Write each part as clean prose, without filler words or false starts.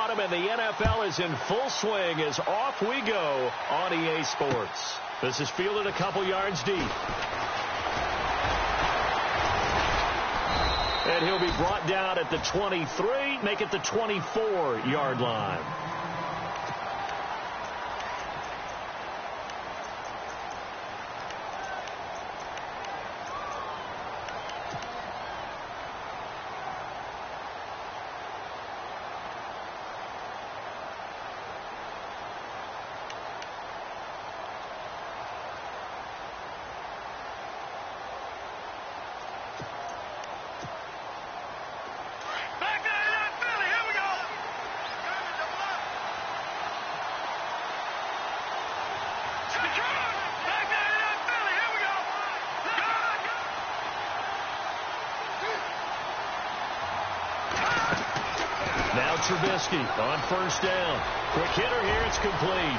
autumn, and the NFL is in full swing as off we go on EA Sports. This is fielded a couple yards deep. And he'll be brought down at the 23, make it the 24-yard line. Now Trubisky on first down. Quick hitter here. It's complete.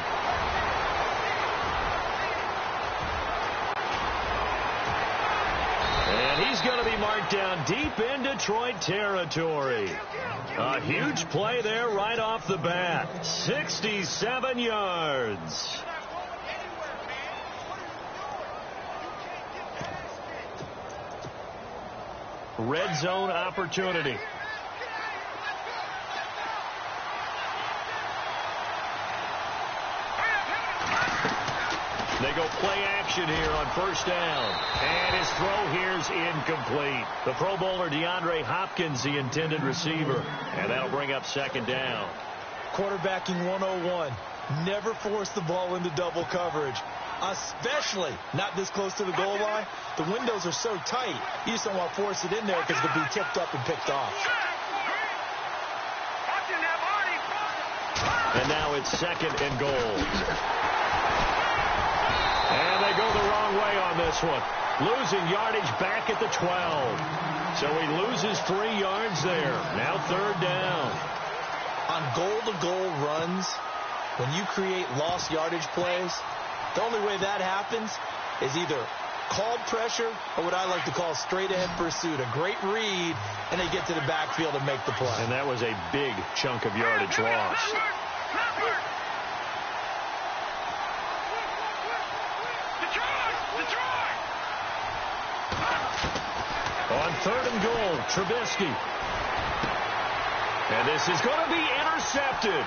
And he's going to be marked down deep in Detroit territory. A huge play there right off the bat. 67 yards. Red zone opportunity. They go play action here on first down. And his throw here's incomplete. The Pro Bowler DeAndre Hopkins, the intended receiver. And that'll bring up second down. Quarterbacking 101. Never force the ball into double coverage. Especially not this close to the goal line. The windows are so tight, you just don't want to force it in there because it could be tipped up and picked off. And now it's second and goal. And they go the wrong way on this one. Losing yardage back at the 12. So he loses 3 yards there. Now third down. On goal-to-goal runs, when you create lost yardage plays, the only way that happens is either called pressure or what I like to call straight-ahead pursuit. A great read, and they get to the backfield and make the play. And that was a big chunk of yardage lost. On third and goal, Trubisky. And this is going to be intercepted.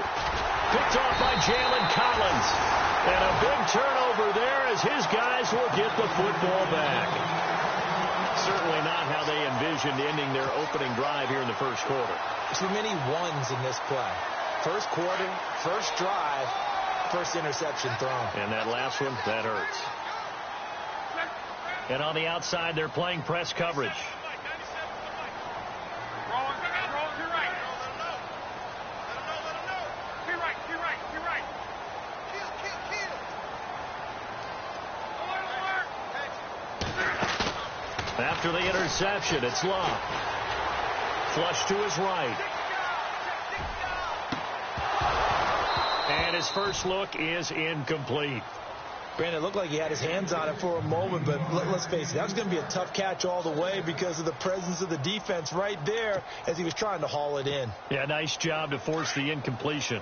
Picked off by Jalen Collins. And a big turnover there as his guys will get the football back. Certainly not how they envisioned ending their opening drive here in the first quarter. Too many ones in this play. First quarter, first drive, first interception thrown. And that last one, that hurts. And on the outside, they're playing press coverage. After the interception, it's Love. Flush to his right. And his first look is incomplete. Brandon, it looked like he had his hands on it for a moment, but let's face it, that was going to be a tough catch all the way because of the presence of the defense right there as he was trying to haul it in. Yeah, nice job to force the incompletion.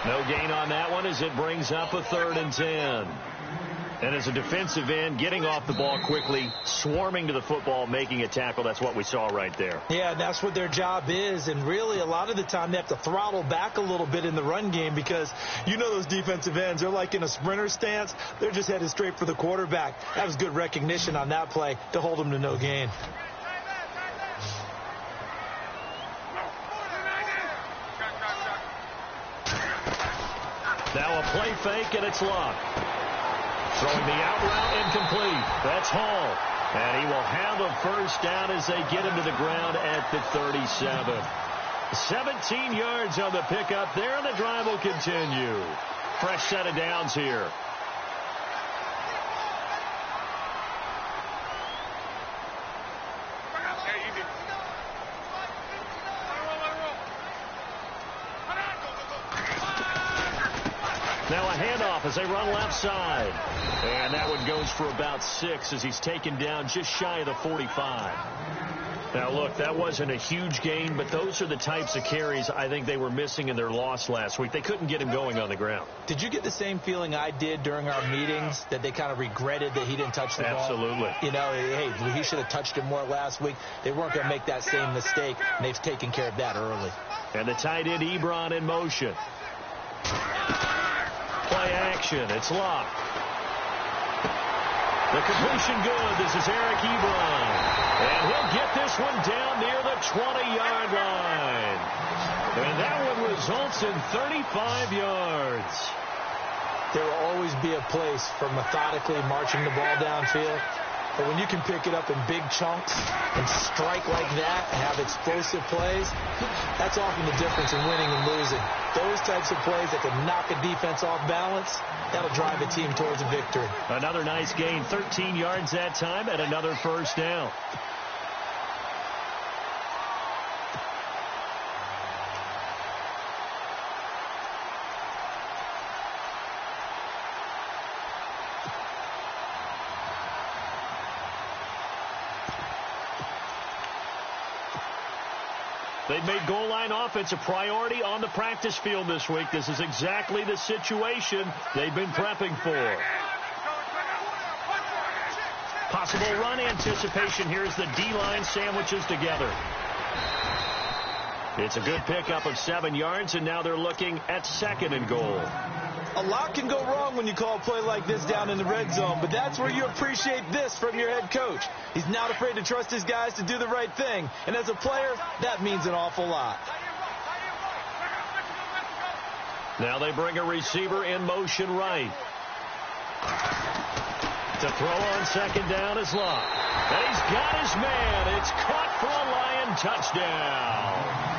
No gain on that one as it brings up a 3rd and 10. And as a defensive end, getting off the ball quickly, swarming to the football, making a tackle, that's what we saw right there. Yeah, that's what their job is. And really, a lot of the time, they have to throttle back a little bit in the run game because you know those defensive ends, they're like in a sprinter stance. They're just headed straight for the quarterback. That was good recognition on that play to hold them to no gain. Now a play fake, and it's Love. Throwing the out route incomplete. That's Hall. And he will have a first down as they get him to the ground at the 37. 17 yards on the pickup there, and the drive will continue. Fresh set of downs here. Now a handoff as they run left side. And that one goes for about 6 as he's taken down just shy of the 45. Now, look, that wasn't a huge gain, but those are the types of carries I think they were missing in their loss last week. They couldn't get him going on the ground. Did you get the same feeling I did during our meetings, that they kind of regretted that he didn't touch the ball? Absolutely. You know, hey, he should have touched it more last week. They weren't going to make that same mistake, and they've taken care of that early. And the tight end, Ebron, in motion. Play action. It's locked. The completion good. This is Eric Ebron. And he'll get this one down near the 20-yard line. And that one results in 35 yards. There will always be a place for methodically marching the ball downfield. But when you can pick it up in big chunks and strike like that and have explosive plays, that's often the difference in winning and losing. Those types of plays that can knock a defense off balance, that'll drive a team towards a victory. Another nice gain, 13 yards that time, and another first down. They've made goal line offense a priority on the practice field this week. This is exactly the situation they've been prepping for. Possible run anticipation. Here's the D-line sandwiches together. It's a good pickup of 7 yards, and now they're looking at 2nd and goal. A lot can go wrong when you call a play like this down in the red zone, but that's where you appreciate this from your head coach. He's not afraid to trust his guys to do the right thing, and as a player, that means an awful lot. Now they bring a receiver in motion right. To throw on 2nd down is Locke. And he's got his man. It's caught for a Lion touchdown.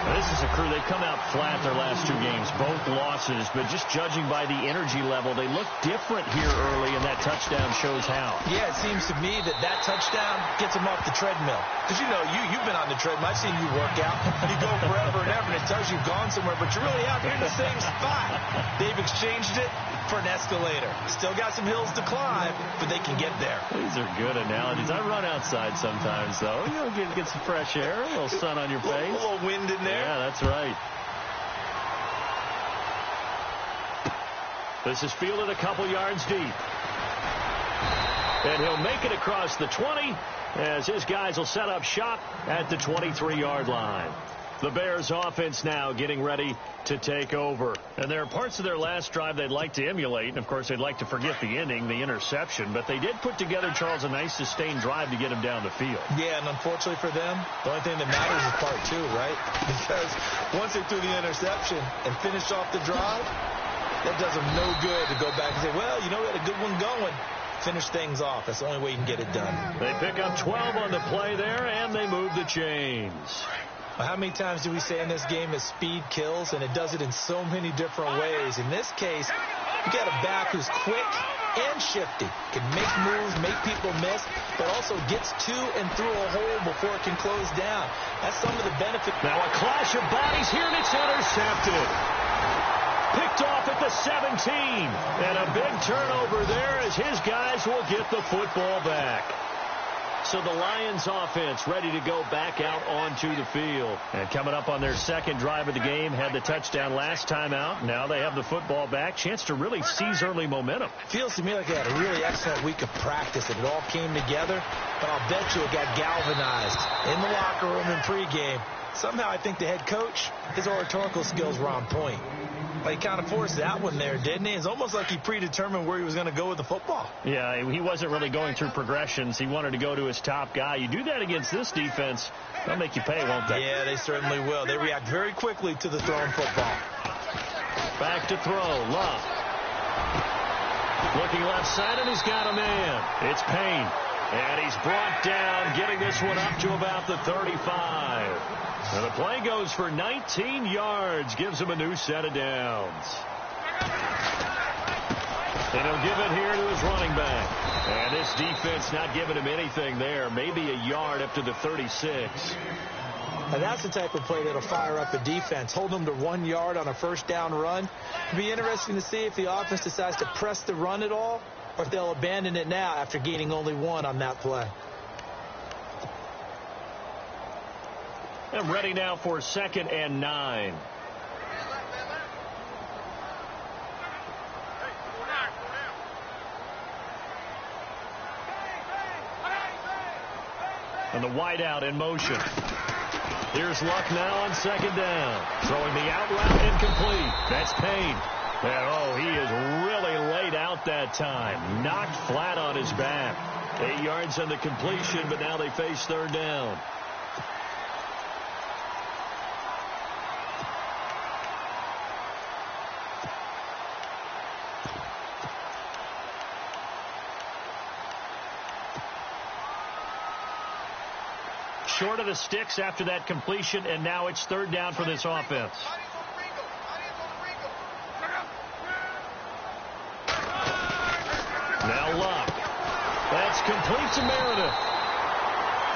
This is a crew. They've come out flat their last 2 games, both losses, but just judging by the energy level, they look different here early, and that touchdown shows how. Yeah, it seems to me that touchdown gets them off the treadmill. Because, you know, you've been on the treadmill. I've seen you work out. You go forever and ever, and it tells you've gone somewhere, but you're really out here in the same spot. They've exchanged it for an escalator. Still got some hills to climb, but they can get there. These are good analogies. I run outside sometimes, though. You know, get some fresh air, a little sun on your face. A little wind in there. Yeah, that's right. This is fielded a couple yards deep. And he'll make it across the 20 as his guys will set up shop at the 23-yard line. The Bears offense now getting ready to take over. And there are parts of their last drive they'd like to emulate. And, of course, they'd like to forget the ending, the interception. But they did put together, Charles, a nice sustained drive to get him down the field. Yeah, and unfortunately for them, the only thing that matters is part 2, right? Because once they threw the interception and finished off the drive, that does them no good to go back and say, well, you know, we had a good one going. Finish things off. That's the only way you can get it done. They pick up 12 on the play there, and they move the chains. Well, how many times do we say in this game that speed kills, and it does it in so many different ways? In this case, you got a back who's quick and shifty, can make moves, make people miss, but also gets to and through a hole before it can close down. That's some of the benefit. Now a clash of bodies here, and it's intercepted. Picked off at the 17, and a big turnover there as his guys will get the football back. So the Lions offense ready to go back out onto the field. And coming up on their 2nd drive of the game, had the touchdown last time out. Now they have the football back. Chance to really seize early momentum. Feels to me like they had a really excellent week of practice, and it all came together. But I'll bet you it got galvanized in the locker room in pregame. Somehow I think the head coach, his oratorical skills were on point. He kind of forced that one there, didn't he? It's almost like he predetermined where he was going to go with the football. Yeah, he wasn't really going through progressions. He wanted to go to his top guy. You do that against this defense, they'll make you pay, won't they? Yeah, they certainly will. They react very quickly to the thrown football. Back to throw. Love. Looking left side, and he's got a man. It's Payne. And he's brought down, getting this one up to about the 35. And the play goes for 19 yards, gives him a new set of downs. And he'll give it here to his running back. And this defense not giving him anything there, maybe a yard up to the 36. And that's the type of play that'll fire up a defense. Hold them to 1 yard on a first down run. It'll be interesting to see if the offense decides to press the run at all, or if they'll abandon it now after gaining only 1 on that play. And ready now for 2nd and 9. And the wideout in motion. Here's Luck now on 2nd down. Throwing the out route incomplete. That's Payne. And, he is really laid out that time. Knocked flat on his back. 8 yards on the completion, but now they face 3rd down. Short of the sticks after that completion, and now it's 3rd down for this offense. Now Luck. That's complete to Meredith.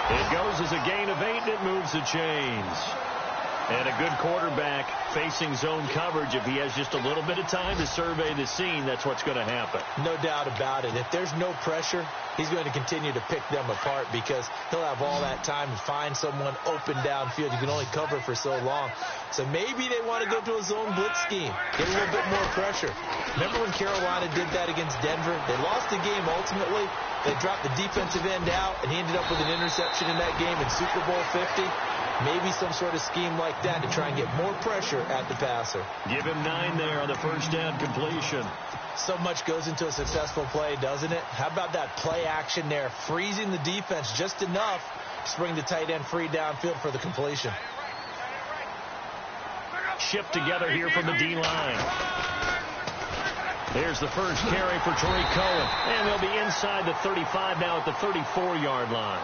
It goes as a gain of 8, and it moves the chains. And a good quarterback facing zone coverage. If he has just a little bit of time to survey the scene, that's what's going to happen. No doubt about it. If there's no pressure, he's going to continue to pick them apart because he'll have all that time to find someone open downfield. You can only cover for so long. So maybe they want to go to a zone blitz scheme, get a little bit more pressure. Remember when Carolina did that against Denver? They lost the game ultimately. They dropped the defensive end out, and he ended up with an interception in that game in Super Bowl 50. Maybe some sort of scheme like that to try and get more pressure at the passer. Give him 9 there on the first down completion. So much goes into a successful play, doesn't it? How about that play action there, freezing the defense just enough to bring the tight end free downfield for the completion. Shipped together here from the D-line. There's the first carry for Tariq Cohen. And they'll be inside the 35 now at the 34-yard line.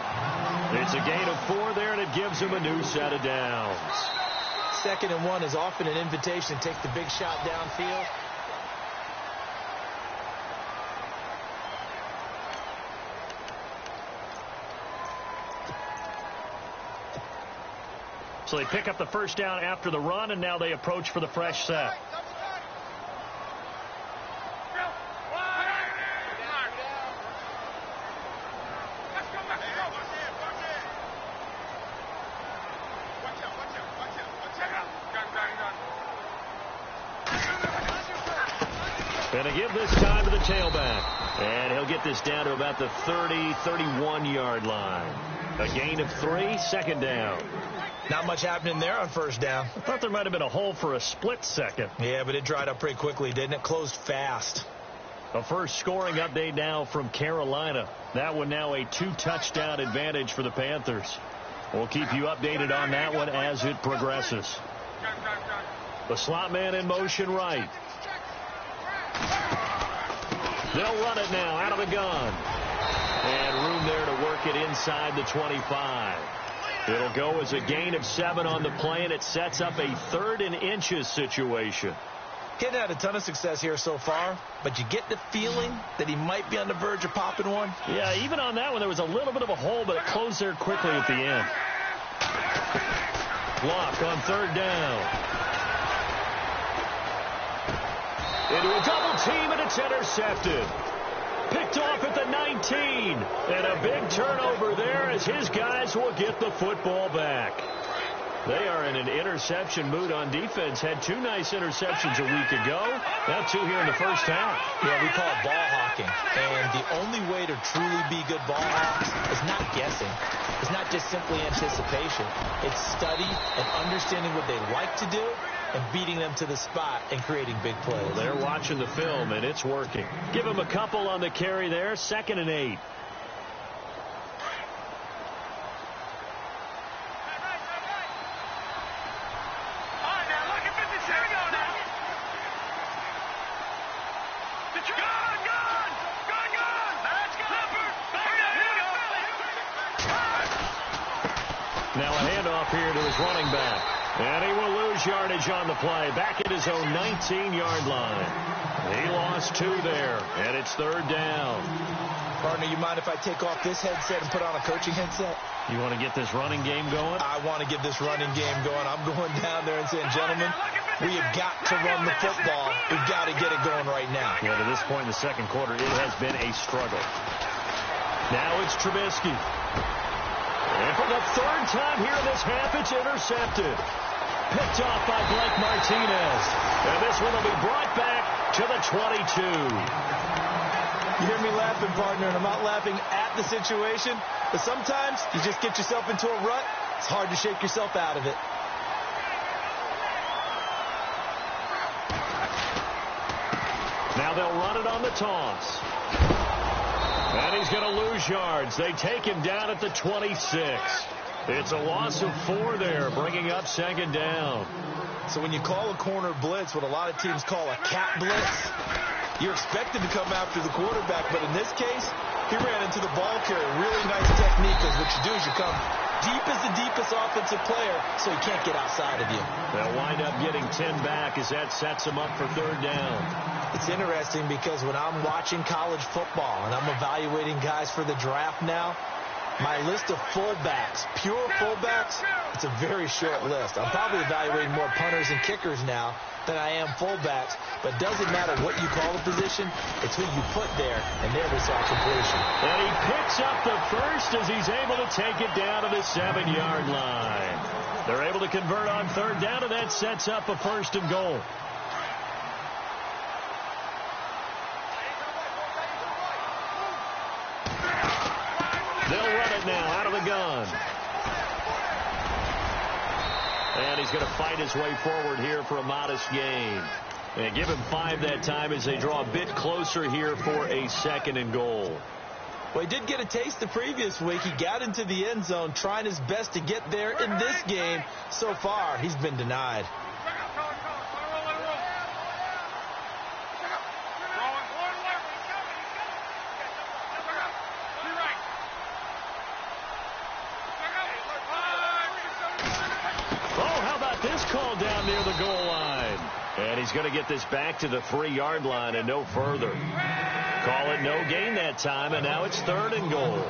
It's a gain of 4 there, and it gives him a new set of downs. 2nd and 1 is often an invitation to take the big shot downfield. So they pick up the first down after the run, and now they approach for the fresh set. Going to give this time to the tailback. And he'll get this down to about the 30, 31-yard line. A gain of 3, 2nd down. Not much happening there on first down. I thought there might have been a hole for a split second. Yeah, but it dried up pretty quickly, didn't it? Closed fast. A first scoring update now from Carolina. That one now a 2-touchdown advantage for the Panthers. We'll keep you updated on that one as it progresses. The slot man in motion right. They'll run it now out of the gun. And room there to work it inside the 25. It'll go as a gain of 7 on the play, and it sets up a 3rd and inches situation. Kid had a ton of success here so far, but you get the feeling that he might be on the verge of popping one. Yeah, even on that one, there was a little bit of a hole, but it closed there quickly at the end. Block on 3rd down. Into a double team, and it's intercepted. Picked off at the 19. And a big turnover there as his guys will get the football back. They are in an interception mood on defense. Had 2 nice interceptions a week ago. Now 2 here in the first half. Yeah, we call it ball hawking. And the only way to truly be good ball hawks is not guessing. It's not just simply anticipation. It's study and understanding what they like to do and beating them to the spot and creating big plays. Well, they're watching the film, and it's working. Give them a couple on the carry there. 2nd and 8. Now a handoff here to his running back. And he will lose yardage on the play. Back at his own 19-yard line. He lost 2 there, and it's 3rd down. Partner, you mind if I take off this headset and put on a coaching headset? You want to get this running game going? I want to get this running game going. I'm going down there and saying, gentlemen, we have got to run the football. We've got to get it going right now. Yeah, to this point in the second quarter, it has been a struggle. Now it's Trubisky. And for the third time here in this half, it's intercepted. Picked off by Blake Martinez. And this one will be brought back to the 22. You hear me laughing, partner, and I'm not laughing at the situation, but sometimes you just get yourself into a rut. It's hard to shake yourself out of it. Now they'll run it on the toss. And he's going to lose yards. They take him down at the 26. It's a loss of 4 there, bringing up second down. So when you call a corner blitz, what a lot of teams call a cat blitz, you're expected to come after the quarterback, but in this case, he ran into the ball carrier. Really nice technique, because what you do is you come deep as the deepest offensive player, so he can't get outside of you. They'll wind up getting 10 back as that sets him up for third down. It's interesting because when I'm watching college football and I'm evaluating guys for the draft now, my list of fullbacks, pure fullbacks, it's a very short list. I'm probably evaluating more punters and kickers now than I am fullbacks, but it doesn't matter what you call a position, it's who you put there, and there we saw completion. And he picks up the first as he's able to take it down to the 7-yard line. They're able to convert on third down, and that sets up a 1st and goal. They'll run it now out of the gun. And he's going to fight his way forward here for a modest gain. And give him 5 that time as they draw a bit closer here for a 2nd and goal. Well, he did get a taste the previous week. He got into the end zone trying his best to get there in this game. So far, he's been denied. Call down near the goal line. And he's going to get this back to the 3-yard line and no further. Call it no gain that time, and now it's 3rd and goal.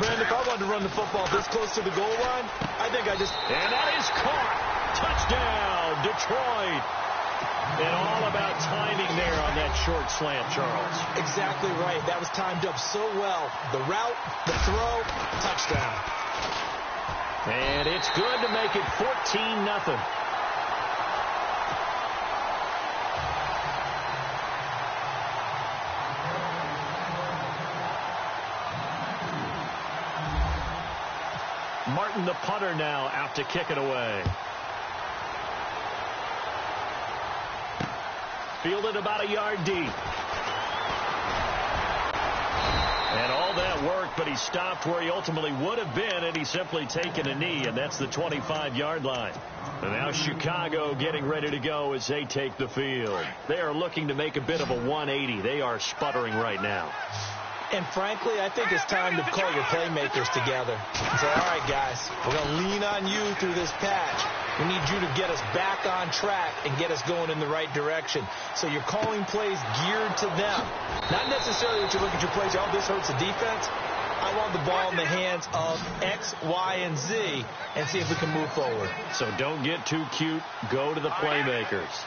Brandon, if I wanted to run the football this close to the goal line, I think I just... And that is caught. Touchdown, Detroit. And all about timing there on that short slant, Charles. Exactly right. That was timed up so well. The route, the throw, touchdown. And it's good to make it 14-0. Martin, the punter, now out to kick it away. Fielded about a yard deep. And all that work, but he stopped where he ultimately would have been, and he's simply taken a knee, and that's the 25-yard line. And now Chicago getting ready to go as they take the field. They are looking to make a bit of a 180. They are sputtering right now. And frankly, I think it's time to call your playmakers together and say, all right, guys, we're going to lean on you through this patch. We need you to get us back on track and get us going in the right direction. So you're calling plays geared to them. Not necessarily that you look at your plays, oh, this hurts the defense. I want the ball in the hands of X, Y, and Z and see if we can move forward. So don't get too cute. Go to the playmakers.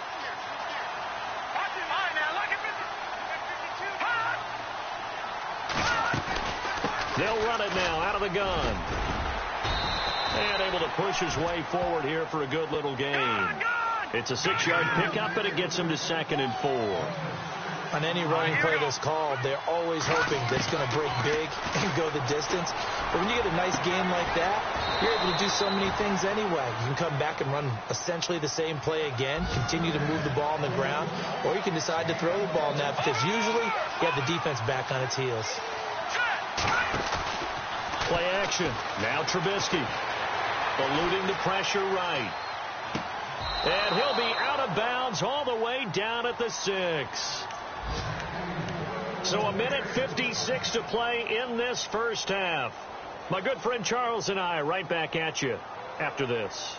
They'll run it now out of the gun. And able to push his way forward here for a good little gain. It's a 6-yard pickup, and it gets him to 2nd and 4. On any running play that's called, they're always hoping that it's going to break big and go the distance. But when you get a nice game like that, you're able to do so many things anyway. You can come back and run essentially the same play again, continue to move the ball on the ground, or you can decide to throw the ball now because usually you have the defense back on its heels. Play action. Now Trubisky. Eluding the pressure right. And he'll be out of bounds all the way down at the 6. So a minute 56 to play in this first half. My good friend Charles and I right back at you after this.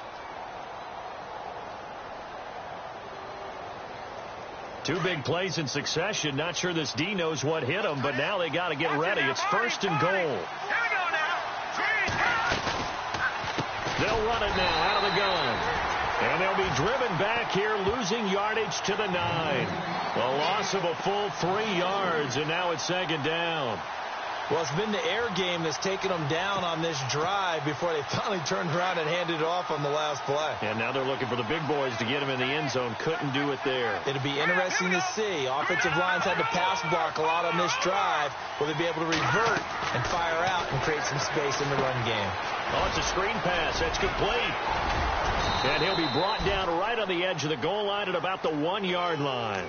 Two big plays in succession. Not sure this D knows what hit him, but now they got to get ready. It's 1st and goal. They'll run it now out of the gun. And they'll be driven back here, losing yardage to the 9. A loss of a full 3 yards, and now it's 2nd down. Well, it's been the air game that's taken them down on this drive before they finally turned around and handed it off on the last play. And now they're looking for the big boys to get him in the end zone. Couldn't do it there. It'll be interesting to see. Offensive lines had to pass block a lot on this drive. Will they be able to revert and fire out and create some space in the run game? Oh, it's a screen pass. That's complete. And he'll be brought down right on the edge of the goal line at about the 1-yard line.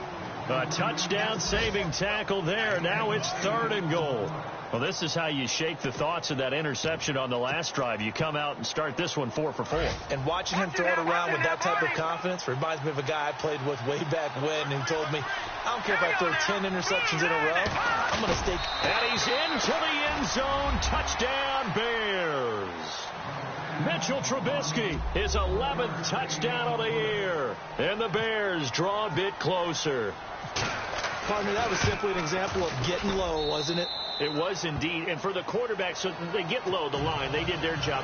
A touchdown-saving tackle there. Now it's 3rd and goal. Well, this is how you shake the thoughts of that interception on the last drive. You come out and start this one 4 for 4. And watching him throw it around with that type of confidence reminds me of a guy I played with way back when, and he told me, I don't care if I throw 10 interceptions in a row, I'm going to stay. And he's into the end zone. Touchdown, Bears. Mitchell Trubisky, his 11th touchdown of the year. And the Bears draw a bit closer. Pardon me, that was simply an example of getting low, wasn't it? It was indeed. And for the quarterback, so they get low the line. They did their job.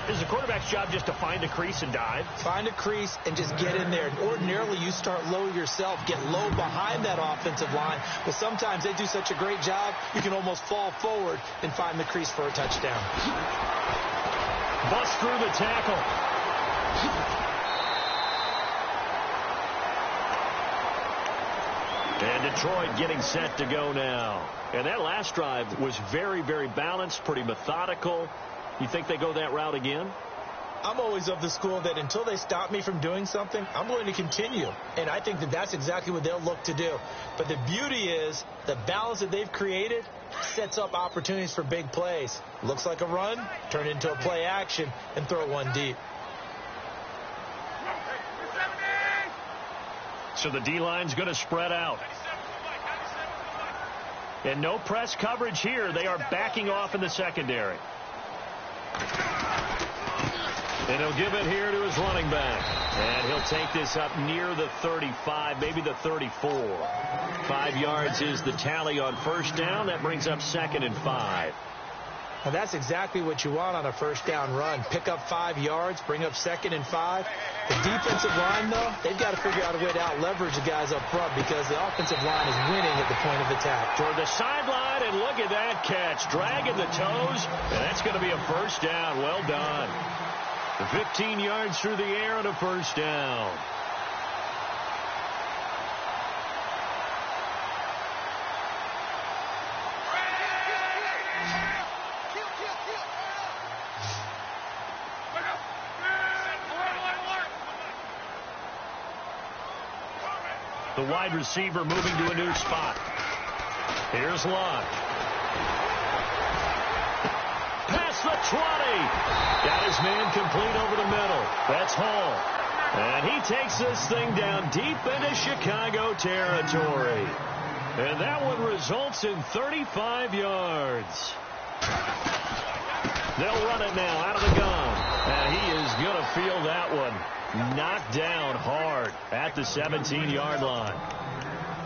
Is the quarterback's job just to find a crease and dive? Find a crease and just get in there. Ordinarily, you start low yourself, get low behind that offensive line. But sometimes they do such a great job, you can almost fall forward and find the crease for a touchdown. Bust through the tackle. And Detroit getting set to go now. And that last drive was very, very balanced, pretty methodical. You think they go that route again? I'm always of the school that until they stop me from doing something, I'm going to continue. And I think that that's exactly what they'll look to do. But the beauty is the balance that they've created sets up opportunities for big plays. Looks like a run, turn it into a play action, and throw one deep. So the D-line's going to spread out. And no press coverage here. They are backing off in the secondary. And he'll give it here to his running back. And he'll take this up near the 35, maybe the 34. 5 yards is the tally on 1st down. That brings up 2nd and 5. Now that's exactly what you want on a 1st down run. Pick up 5 yards, bring up 2nd and 5. The defensive line, though, they've got to figure out a way to out-leverage the guys up front because the offensive line is winning at the point of attack. Toward the sideline, and look at that catch. Dragging the toes, and that's going to be a 1st down. Well done. 15 yards through the air and a 1st down. The wide receiver moving to a new spot. Here's Locke. Past the 20. Got his man complete over the middle. That's Hall. And he takes this thing down deep into Chicago territory. And that one results in 35 yards. They'll run it now out of the gun. And he is going to feel that one. Knocked down hard at the 17-yard line.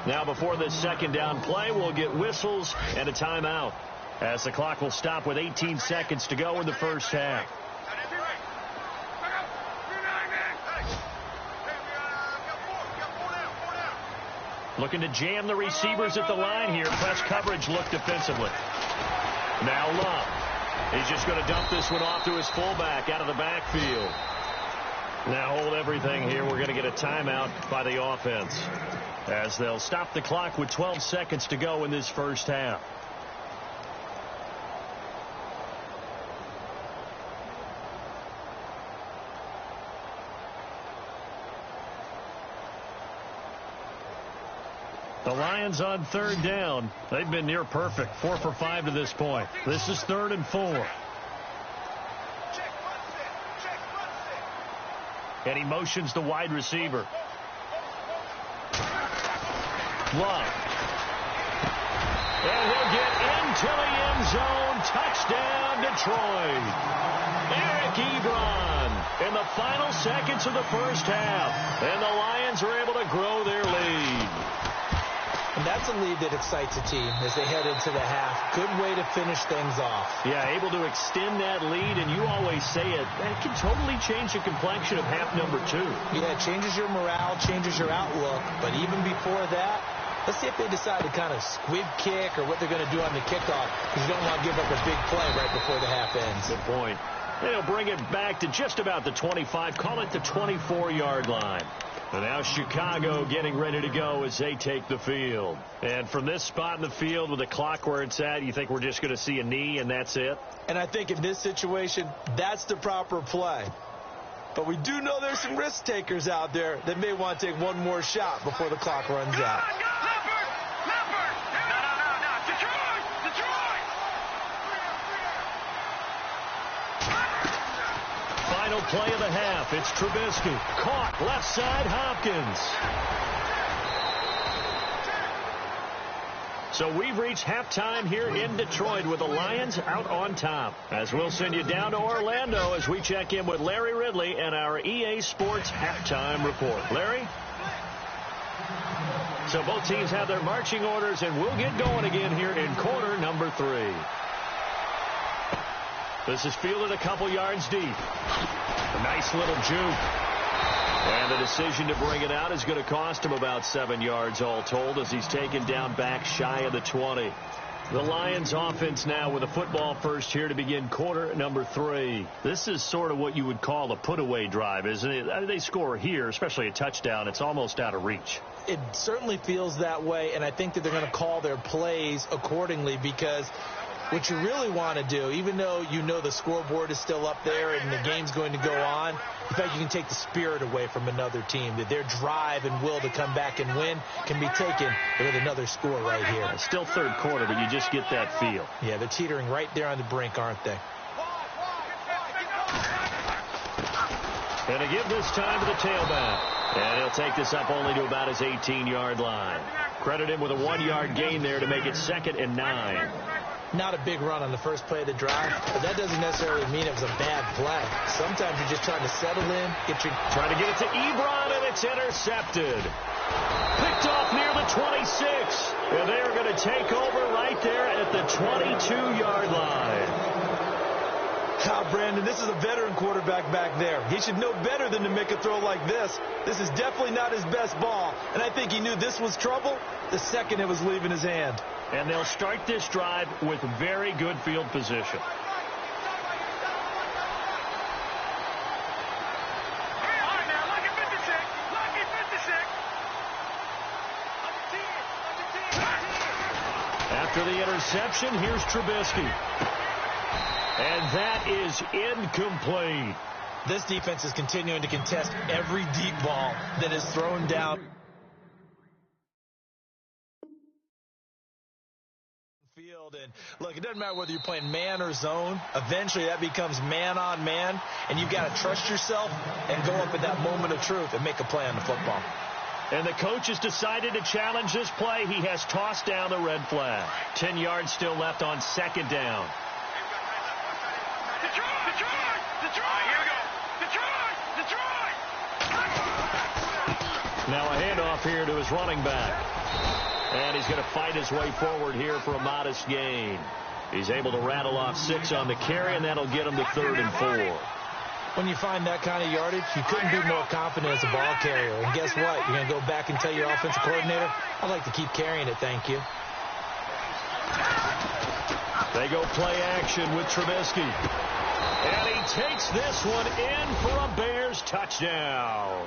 Now before this 2nd down play, we'll get whistles and a timeout as the clock will stop with 18 seconds to go in the 1st half. Looking to jam the receivers at the line here. Press coverage look defensively. Now Love. He's just going to dump this one off to his fullback out of the backfield. Now hold everything here. We're going to get a timeout by the offense as they'll stop the clock with 12 seconds to go in this 1st half. The Lions on 3rd down. They've been near perfect. 4 for 5 to this point. This is 3rd and 4. And he motions the wide receiver. Love. And he'll get into the end zone. Touchdown, Detroit. Eric Ebron in the final seconds of the 1st half. And the Lions are able to grow their lead. And that's a lead that excites a team as they head into the half. Good way to finish things off. Yeah, able to extend that lead, and you always say it, that can totally change the complexion of half number 2. Yeah, it changes your morale, changes your outlook. But even before that, let's see if they decide to kind of squib kick or what they're going to do on the kickoff, because you don't want to give up a big play right before the half ends. Good point. They'll bring it back to just about the 25, call it the 24-yard line. And now Chicago getting ready to go as they take the field. And from this spot in the field with the clock where it's at, you think we're just going to see a knee and that's it? And I think in this situation, that's the proper play. But we do know there's some risk takers out there that may want to take one more shot before the clock runs out. Final play of the half. It's Trubisky. Caught. Left side, Hopkins. So we've reached halftime here in Detroit with the Lions out on top. As we'll send you down to Orlando as we check in with Larry Ridley and our EA Sports halftime report. Larry? So both teams have their marching orders, and we'll get going again here in quarter number 3. This is fielded a couple yards deep. A nice little juke. And the decision to bring it out is going to cost him about 7 yards all told as he's taken down back shy of the 20. The Lions offense now with a football first here to begin quarter number 3. This is sort of what you would call a put-away drive, isn't it? They score here, especially a touchdown. It's almost out of reach. It certainly feels that way, and I think that they're going to call their plays accordingly, because what you really want to do, even though you know the scoreboard is still up there and the game's going to go on, in fact, you can take the spirit away from another team, that their drive and will to come back and win can be taken with another score right here. It's still third quarter, but you just get that feel. Yeah, they're teetering right there on the brink, aren't they? And a give this time to the tailback. And he'll take this up only to about his 18-yard line. Credit him with a 1-yard gain there to make it 2nd and 9. Not a big run on the first play of the drive, but that doesn't necessarily mean it was a bad play. Sometimes you're just trying to settle in, trying to get it to Ebron, and it's intercepted. Picked off near the 26. And they're going to take over right there at the 22-yard line. Brandon, this is a veteran quarterback back there. He should know better than to make a throw like this. This is definitely not his best ball, and I think he knew this was trouble the second it was leaving his hand. And they'll start this drive with very good field position. After the interception, here's Trubisky. And that is incomplete. This defense is continuing to contest every deep ball that is thrown down. Field, and look, it doesn't matter whether you're playing man or zone. Eventually that becomes man on man, and you've got to trust yourself and go up at that moment of truth and make a play on the football. And the coach has decided to challenge this play. He has tossed down the red flag. 10 yards still left on 2nd down. Now a handoff here to his running back. And he's going to fight his way forward here for a modest gain. He's able to rattle off 6 on the carry, and that'll get him to 3rd and 4. When you find that kind of yardage, you couldn't be more confident as a ball carrier. And guess what? You're going to go back and tell your offensive coordinator, I'd like to keep carrying it, thank you. They go play action with Trubisky. And he takes this one in for a Bears touchdown.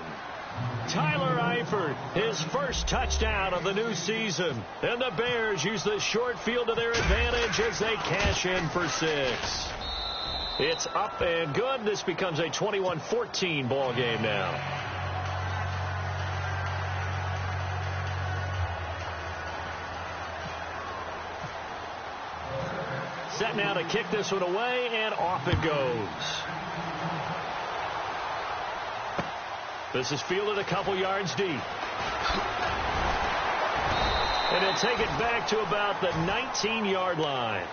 Tyler Eifert, his first touchdown of the new season. And the Bears use the short field to their advantage as they cash in for 6. It's up and good. This becomes a 21-14 ball game now. Set now to kick this one away, and off it goes. This is fielded a couple yards deep. And he'll take it back to about the 19-yard line.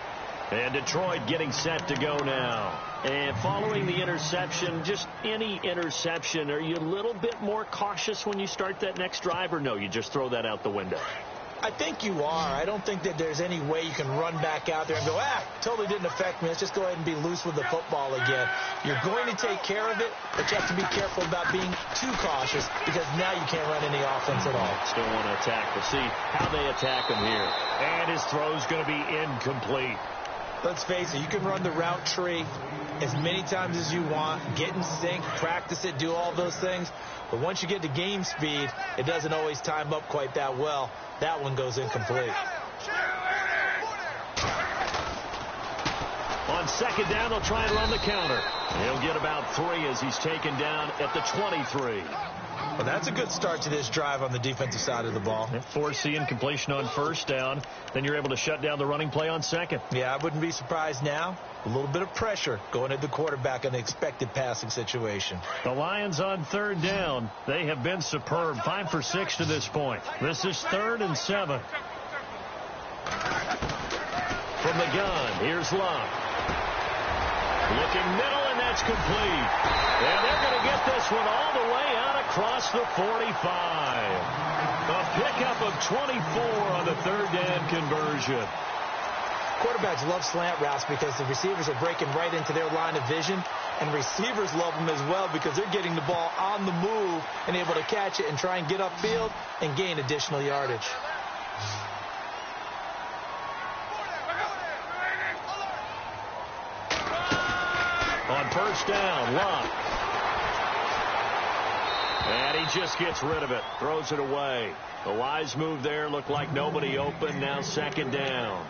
And Detroit getting set to go now. And following the interception, just any interception, are you a little bit more cautious when you start that next drive, or no, you just throw that out the window? I think you are. I don't think that there's any way you can run back out there and go, totally didn't affect me. Let's just go ahead and be loose with the football again. You're going to take care of it, but you have to be careful about being too cautious because now you can't run any offense at all. Still want to attack. We'll see how they attack him here. And his throw's going to be incomplete. Let's face it, you can run the route tree as many times as you want, get in sync, practice it, do all those things. But once you get to game speed, it doesn't always time up quite that well. That one goes incomplete. On second down, they'll try and run the counter. He'll get about 3 as he's taken down at the 23. Well, that's a good start to this drive on the defensive side of the ball. Forcing completion on first down. Then you're able to shut down the running play on second. Yeah, I wouldn't be surprised now. A little bit of pressure going at the quarterback in the expected passing situation. The Lions on third down. They have been superb. 5 for 6 to this point. This is 3rd and 7. From the gun, here's Love. Looking middle, and that's complete. And they're going to get this one all the way out across the 45. A pickup of 24 on the third down conversion. Quarterbacks love slant routes because the receivers are breaking right into their line of vision, and receivers love them as well because they're getting the ball on the move and able to catch it and try and get upfield and gain additional yardage. On first down, Love. And he just gets rid of it, throws it away. The wise move there, looked like nobody open, now second down.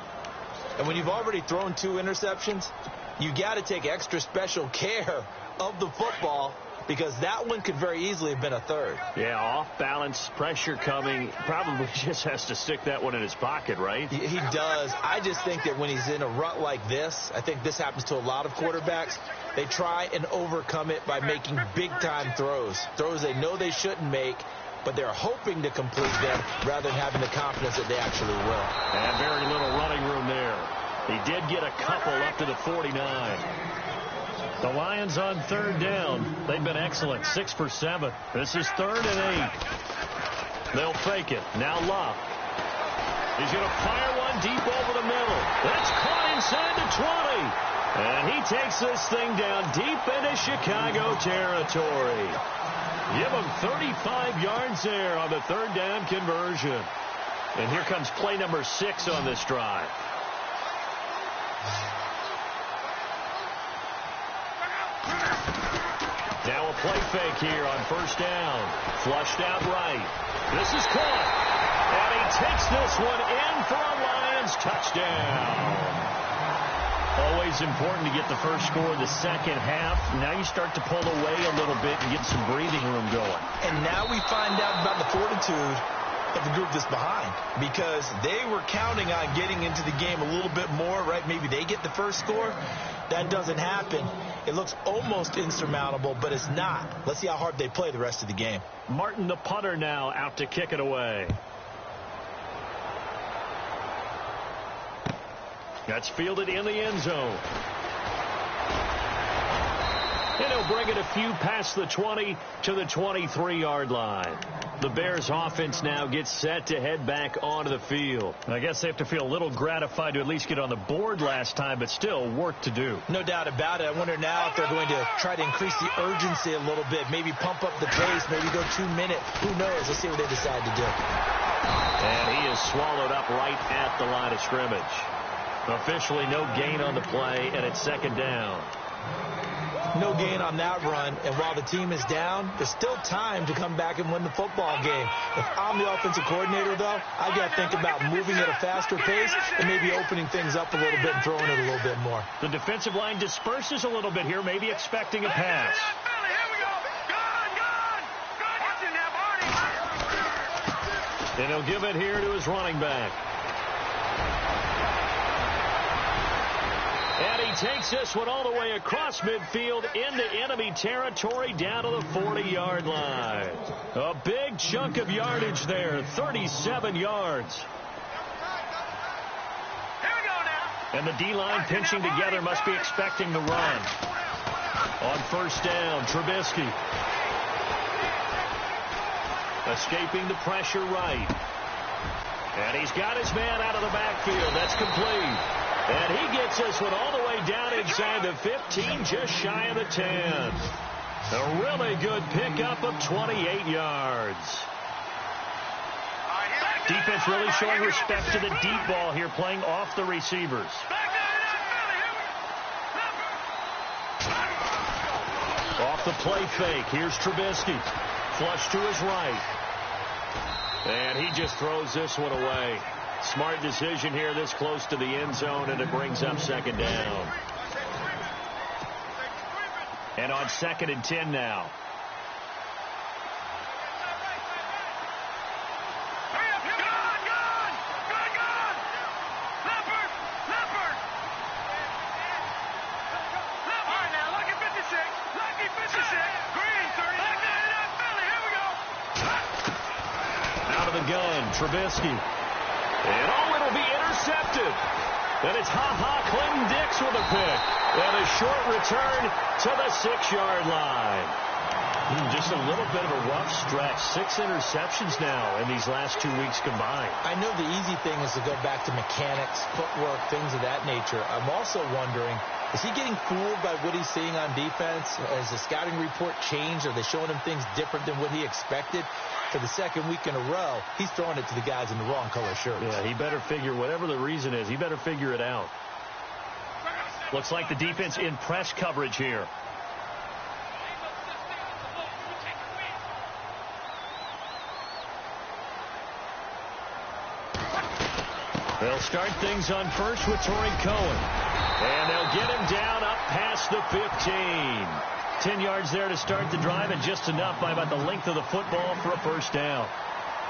And when you've already thrown 2 interceptions, you got to take extra special care of the football because that one could very easily have been a 3rd. Yeah, off balance, pressure coming. Probably just has to stick that one in his pocket, right? He does. I just think that when he's in a rut like this, I think this happens to a lot of quarterbacks, they try and overcome it by making big-time throws. Throws they know they shouldn't make, but they're hoping to complete them rather than having the confidence that they actually will. And very little running room there. He did get a couple up to the 49. The Lions on third down. They've been excellent. 6 for 7. This is 3rd and 8. They'll fake it. Now Love. He's going to fire one deep over the middle. That's caught inside the 20. And he takes this thing down deep into Chicago territory. Give him 35 yards there on the third down conversion. And here comes play number 6 on this drive. Now a play fake here on first down. Flushed out right. This is caught. And he takes this one in for a Lions touchdown. Always important to get the first score in the second half. Now you start to pull away a little bit and get some breathing room going. And now we find out about the fortitude of the group that's behind because they were counting on getting into the game a little bit more, right? Maybe they get the first score. That doesn't happen. It looks almost insurmountable, but it's not. Let's see how hard they play the rest of the game. Martin, the punter, now out to kick it away. That's fielded in the end zone. And he'll bring it a few past the 20 to the 23-yard line. The Bears offense now gets set to head back onto the field. I guess they have to feel a little gratified to at least get on the board last time, but still work to do. No doubt about it. I wonder now if they're going to try to increase the urgency a little bit, maybe pump up the pace, maybe go 2 minute. Who knows? Let's see what they decide to do. And he is swallowed up right at the line of scrimmage. Officially no gain on the play, and it's second down. No gain on that run, and while the team is down, there's still time to come back and win the football game. If I'm the offensive coordinator, though, I've got to think about moving at a faster pace and maybe opening things up a little bit and throwing it a little bit more. The defensive line disperses a little bit here, maybe expecting a pass. And he'll give it here to his running back. And he takes this one all the way across midfield into enemy territory down to the 40-yard line. A big chunk of yardage there, 37 yards. Here we go now. And the D-line pinching together must be expecting the run. On first down, Trubisky. Escaping the pressure right. And he's got his man out of the backfield. That's complete. And he gets this one all the way down inside the 15, just shy of the 10. A really good pickup of 28 yards. Defense really showing respect to the deep ball here, playing off the receivers. Off the play fake. Here's Trubisky. Flush to his right. And he just throws this one away. Smart decision here this close to the end zone, and it brings up second down. And on 2nd and 10 now. Trubisky. And it'll be intercepted. And it's Clinton Dix with a pick. And a short return to the 6-yard line. Just a little bit of a rough stretch. 6 interceptions now in these last 2 weeks combined. I know the easy thing is to go back to mechanics, footwork, things of that nature. I'm also wondering, is he getting fooled by what he's seeing on defense? Has the scouting report changed? Are they showing him things different than what he expected? For the 2nd week in a row, he's throwing it to the guys in the wrong color shirts. Yeah, he better figure, whatever the reason is, he better figure it out. Looks like the defense in press coverage here. They'll start things on first with Torrey Cohen. And they'll get him down up past the 15. 10 yards there to start the drive, and just enough by about the length of the football for a first down.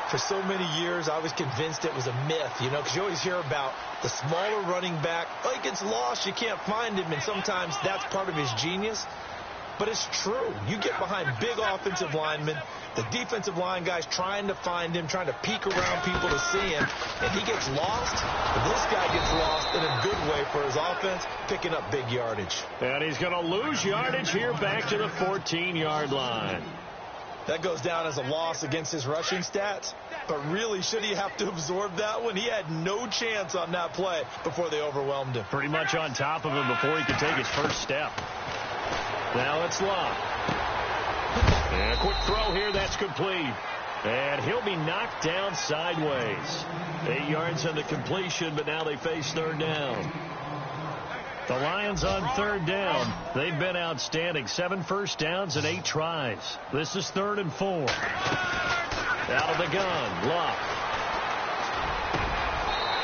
For so many years, I was convinced it was a myth, because you always hear about the smaller running back. Oh, he gets lost, you can't find him, and sometimes that's part of his genius. But it's true. You get behind big offensive linemen, the defensive line guys trying to find him, trying to peek around people to see him, and he gets lost. This guy gets lost in a good way for his offense, picking up big yardage. And he's going to lose yardage here back to the 14-yard line. That goes down as a loss against his rushing stats, but really, should he have to absorb that one? He had no chance on that play before they overwhelmed him. Pretty much on top of him before he could take his first step. Now it's Love. And a quick throw here, that's complete. And he'll be knocked down sideways. 8 yards on the completion, but now they face 3rd down. The Lions on 3rd down. They've been outstanding. 7 first downs and 8 tries. This is 3rd and 4. Out of the gun, Love.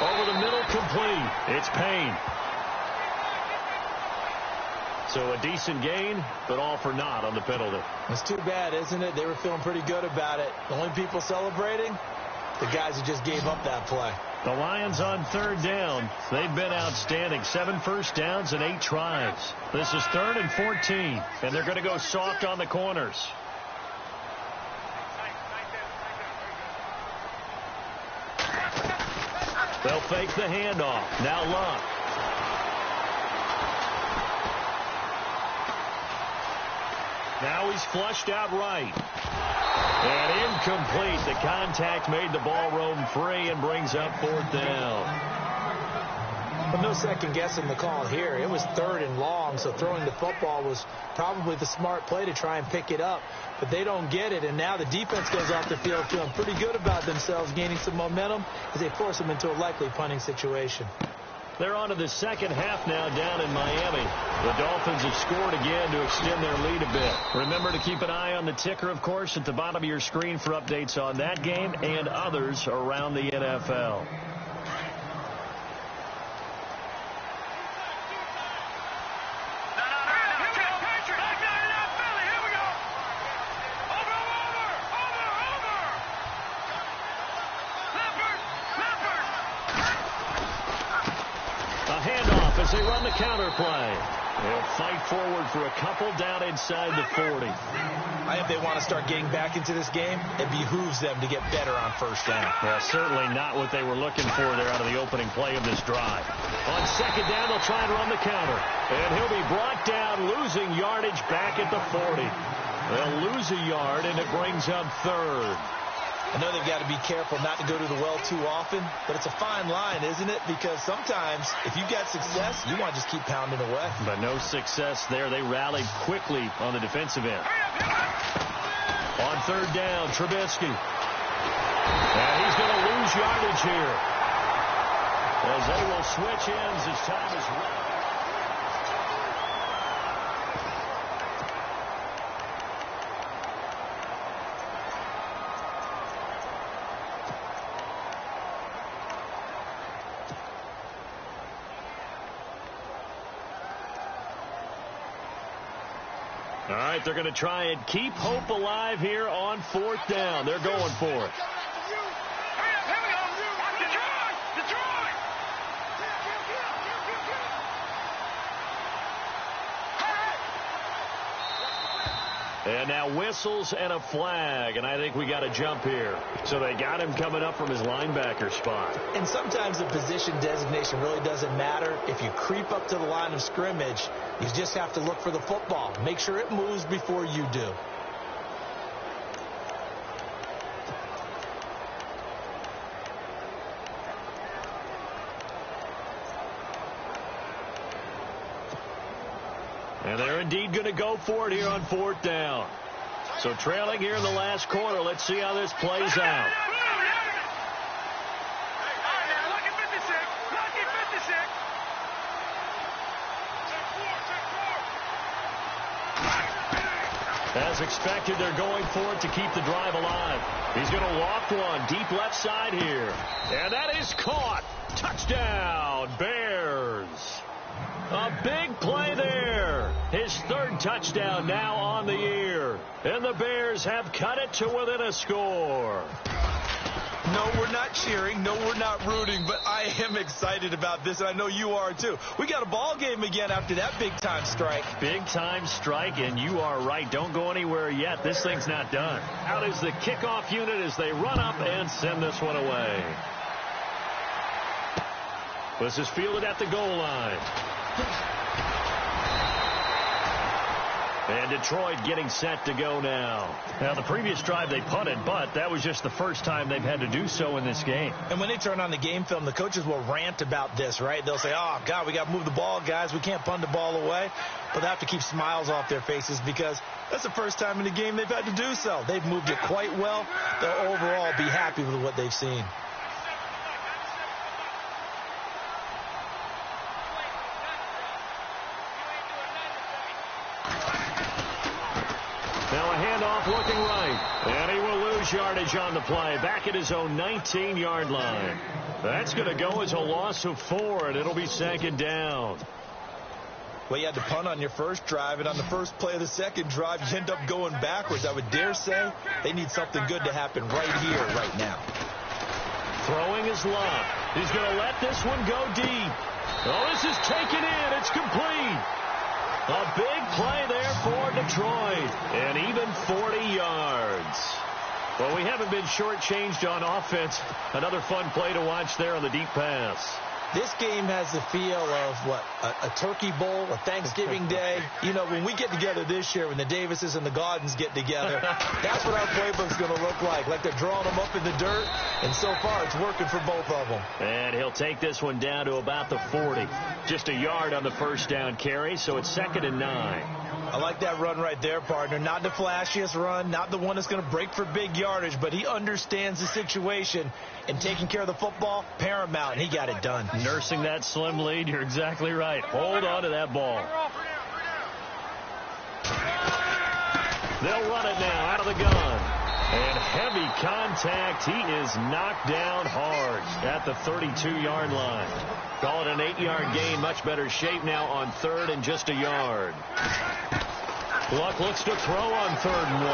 Over the middle, complete. It's Payne. So a decent gain, but all for naught on the penalty. It's too bad, isn't it? They were feeling pretty good about it. The only people celebrating, the guys who just gave up that play. The Lions on 3rd down. They've been outstanding. 7 first downs and 8 tries. This is 3rd and 14, and they're going to go soft on the corners. They'll fake the handoff. Now Love. Now he's flushed out right. And incomplete. The contact made the ball roam free and brings up 4th down. But no second guessing the call here. It was 3rd and long, so throwing the football was probably the smart play to try and pick it up. But they don't get it, and now the defense goes off the field feeling pretty good about themselves, gaining some momentum as they force them into a likely punting situation. They're on to the second half now down in Miami. The Dolphins have scored again to extend their lead a bit. Remember to keep an eye on the ticker, of course, at the bottom of your screen for updates on that game and others around the NFL. As they run the counter play. They'll fight forward for a couple down inside the 40. I think they want to start getting back into this game. It behooves them to get better on first down. Well, certainly not what they were looking for there out of the opening play of this drive. On second down, they'll try and run the counter. And he'll be brought down, losing yardage back at the 40. They'll lose a yard, and it brings up 3rd. I know they've got to be careful not to go to the well too often, but it's a fine line, isn't it? Because sometimes if you've got success, you want to just keep pounding away. But no success there. They rallied quickly on the defensive end. On third down, Trubisky. And he's going to lose yardage here, as they will switch ends as time is running. All right, they're going to try and keep hope alive here on fourth down. They're going for it. And now whistles and a flag, and I think we got a jump here. So they got him coming up from his linebacker spot. And sometimes the position designation really doesn't matter. If you creep up to the line of scrimmage, you just have to look for the football. Make sure it moves before you do. And they're indeed going to go for it here on fourth down. So trailing here in the last quarter. Let's see how this plays out. As expected, they're going for it to keep the drive alive. He's going to walk one deep left side here. And that is caught. Touchdown, Bears. A big play there. His third touchdown now on the year. And the Bears have cut it to within a score. No, we're not cheering. No, we're not rooting. But I am excited about this, and I know you are too. We got a ball game again after that big-time strike. Big-time strike, and you are right. Don't go anywhere yet. This thing's not done. Out is the kickoff unit as they run up and send this one away. This is fielded at the goal line. And Detroit getting set to go now. Now, the previous drive they punted, but that was just the first time they've had to do so in this game. And when they turn on the game film, the coaches will rant about this, right? They'll say, oh, God, we got to move the ball, guys. We can't punt the ball away. But they have to keep smiles off their faces because that's the first time in the game they've had to do so. They've moved it quite well. They'll overall be happy with what they've seen. Now a handoff looking right. And he will lose yardage on the play. Back at his own 19-yard line. That's going to go as a loss of 4, and it'll be second down. Well, you had to punt on your first drive, and on the first play of the second drive, you end up going backwards. I would dare say they need something good to happen right here, right now. Throwing his lob. He's going to let this one go deep. Oh, this is taken in. It's complete. A big play there for Detroit, and even 40 yards. Well, we haven't been shortchanged on offense. Another fun play to watch there on the deep pass. This game has the feel of, what, a turkey bowl, a Thanksgiving day. You know, when we get together this year, when the Davises and the Gaudens get together, that's what our playbook's going to look like. Like they're drawing them up in the dirt, and so far it's working for both of them. And he'll take this one down to about the 40. Just a yard on the first down carry, so it's 2nd and 9. I like that run right there, partner. Not the flashiest run, not the one that's going to break for big yardage, but he understands the situation, and taking care of the football, paramount, and he got it done. Nursing that slim lead, you're exactly right. Hold on to that ball. They'll run it now out of the gun. And heavy contact. He is knocked down hard at the 32-yard line. Call it an 8-yard gain. Much better shape now on 3rd and just a yard. Luck looks to throw on 3rd and 1.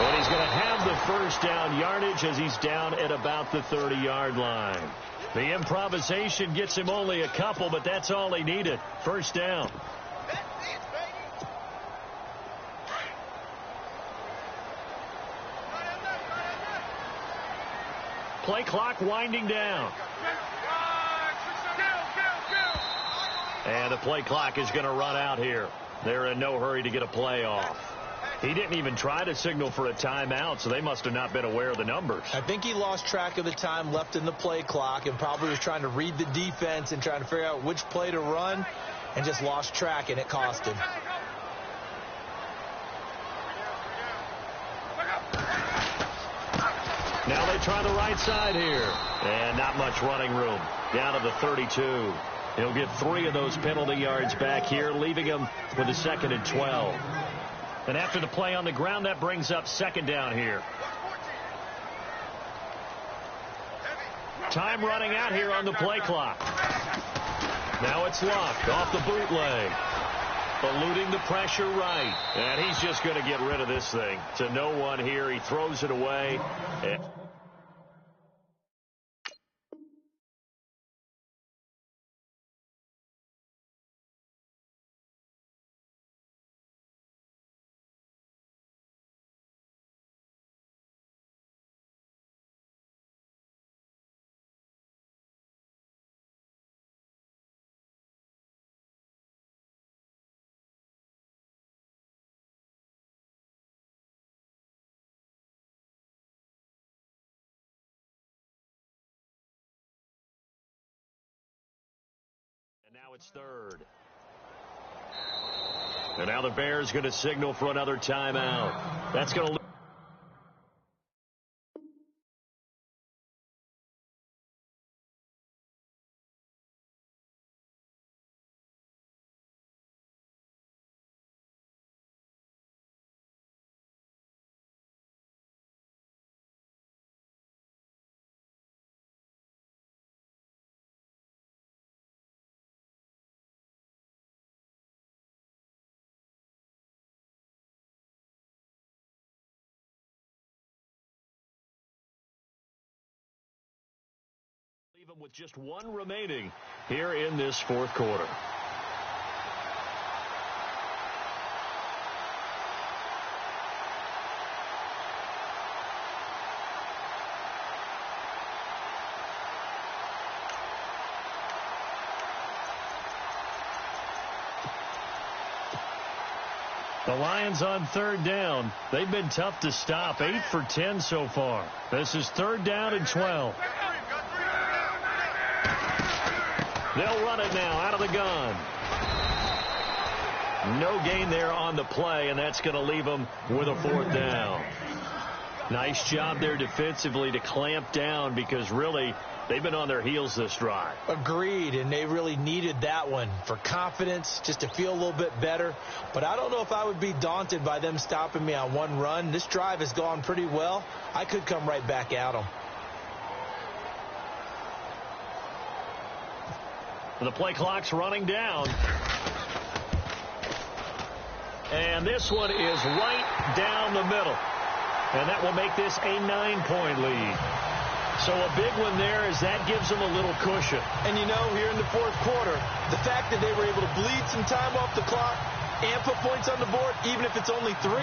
And he's going to have the first down yardage as he's down at about the 30-yard line. The improvisation gets him only a couple, but that's all he needed. First down. Play clock winding down. And the play clock is going to run out here. They're in no hurry to get a play off. He didn't even try to signal for a timeout, so they must have not been aware of the numbers. I think he lost track of the time left in the play clock and probably was trying to read the defense and trying to figure out which play to run and just lost track, and it cost him. Now they try the right side here. And not much running room. Down to the 32. He'll get 3 of those penalty yards back here, leaving him with a 2nd and 12. And after the play on the ground, that brings up 2nd down here. Time running out here on the play clock. Now it's Luck off the bootleg. Eluding the pressure right. And he's just going to get rid of this thing. To no one here. He throws it away. Now it's 3rd. And now the Bears going to signal for another timeout. That's going to... Leave them with just 1 remaining here in this 4th quarter. The Lions on 3rd down. They've been tough to stop. 8 for 10 so far. This is 3rd down and 12. They'll run it now out of the gun. No gain there on the play, and that's going to leave them with a 4th down. Nice job there defensively to clamp down because really they've been on their heels this drive. Agreed, and they really needed that one for confidence, just to feel a little bit better. But I don't know if I would be daunted by them stopping me on 1 run. This drive has gone pretty well. I could come right back at them. The play clock's running down. And this one is right down the middle. And that will make this a 9-point lead. So a big one there as that gives them a little cushion. And you know, here in the 4th quarter, the fact that they were able to bleed some time off the clock and put points on the board, even if it's only 3,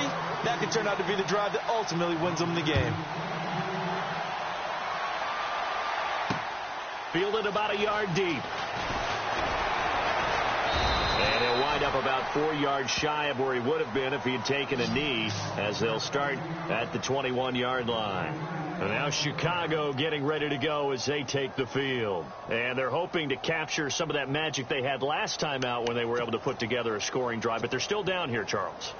that could turn out to be the drive that ultimately wins them the game. Fielded about a yard deep. And he'll wind up about 4 yards shy of where he would have been if he had taken a knee, as they'll start at the 21-yard line. And now Chicago getting ready to go as they take the field. And they're hoping to capture some of that magic they had last time out when they were able to put together a scoring drive. But they're still down here, Charles.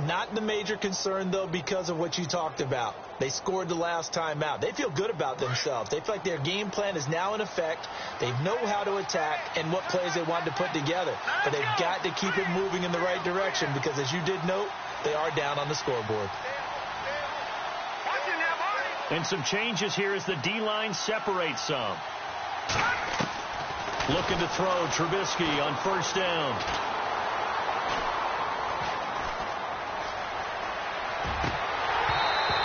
Not the major concern, though, because of what you talked about. They scored the last time out. They feel good about themselves. They feel like their game plan is now in effect. They know how to attack and what plays they want to put together. But they've got to keep it moving in the right direction because, as you did note, they are down on the scoreboard. And some changes here as the D-line separates some. Looking to throw Trubisky on 1st down.